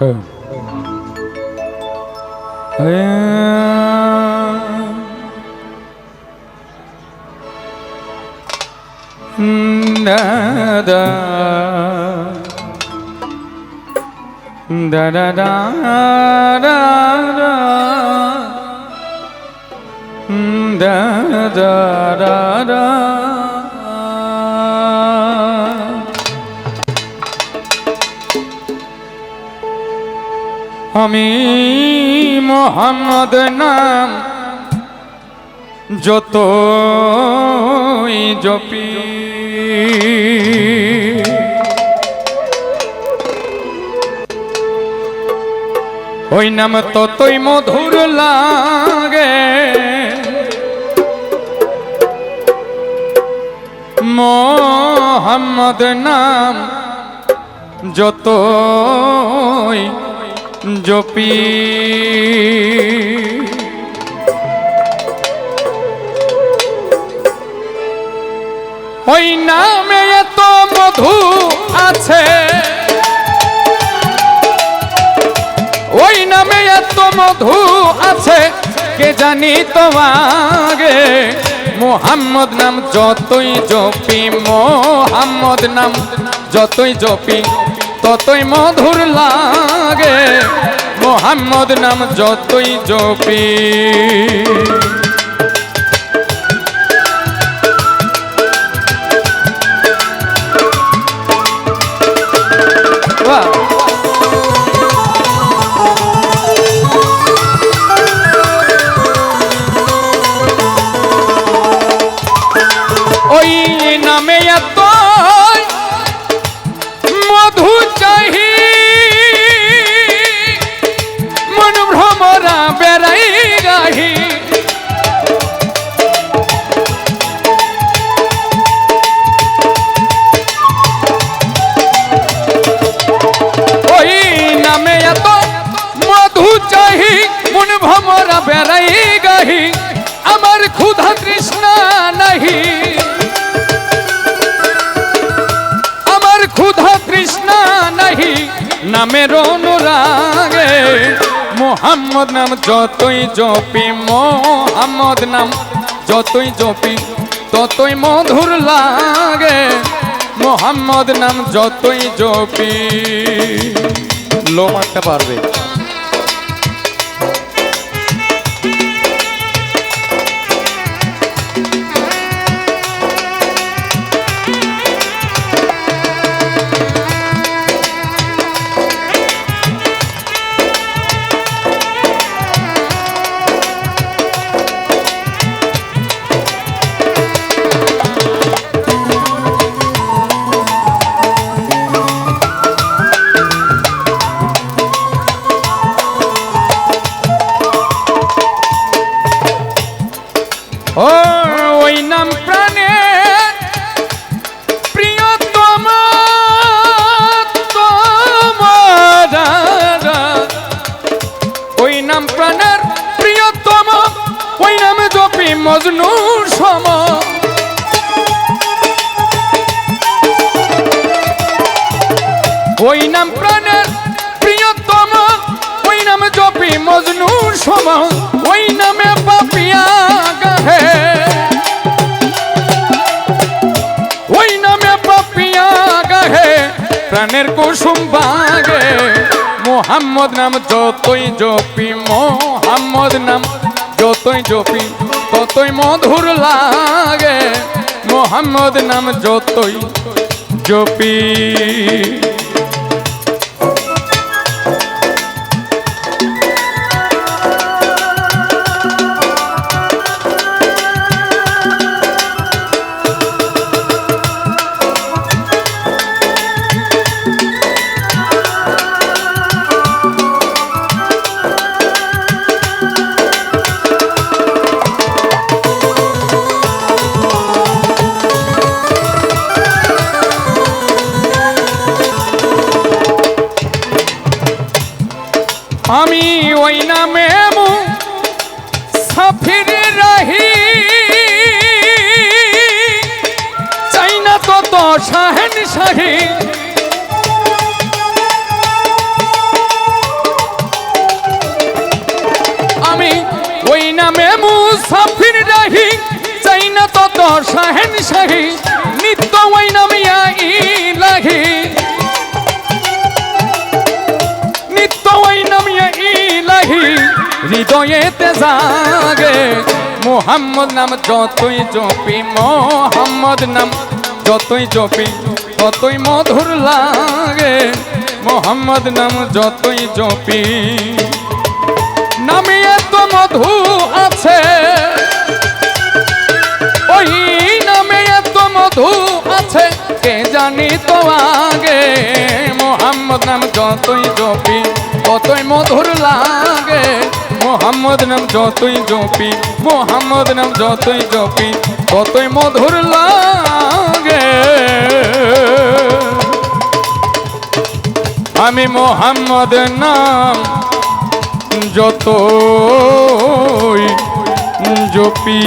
da da da da da da da da আমি মোহাম্মদ নাম যতই জপি ওই নাম ততই মধুর লাগে মোহাম্মদ নাম যতই জপি ওই নামে এত মধু আছে ওই নামে এত মধু আছে কে জানি তো আগে মোহাম্মদ নাম যতই জপি মোহাম্মদ নাম যতই জপি ততই মধুর লাগে মোহাম্মদ নাম যতই জপি ওই নামে এত মধু চাহি মন ভ্রমরা বেড়াই গাহি ওই নামে এত মধু চাহি মন ভ্রমরা বেড়াই গাহি আমার ক্ষুধা তৃষ্ণা নাহি আমার ক্ষুধা তৃষ্ণা নাহি নামের অনুরাগে মোহাম্মদ নাম যতই জপি মোহাম্মদ নাম যতই জপি ততই মধুর লাগে মোহাম্মদ নাম যতই জপি লো মারতে পারবে ওই নাম প্রাণে প্রিয়তম ওই নাম প্রাণের প্রিয়তম ওই নাম জপি মজনুর সম ওই নাম প্রাণের প্রিয়তম ওই নাম জপি মজনুর সম ওই নামে পাপিয়া গাহে ওই নামে পাপিয়া গাহে প্রাণের কুসুম বাগে মোহাম্মদ নাম যতই জপি মোহাম্মদ নাম যতই জপি ততই মধুর লাগে মোহাম্মদ নাম যতই জপি আমি ওই নামে মুসাফির রহি চাই না তো শাহেনশাহী হৃদয়েতে জাগে মোহাম্মদ নাম যতই জপি মোহাম্মদ নাম যতই জপি ততই মধুর লাগে মোহাম্মদ নাম যতই জপি নামে এত মধু আছে ওই নামে এত মধু আছে কে জানি তো আগে মোহাম্মদ নাম যতই জপি ততই মধুর লাগে মোহাম্মদ নাম যতই জপি মোহাম্মদ নাম যতই জপি ততই মধুর লাগে আমি মোহাম্মদ নাম যতই জপি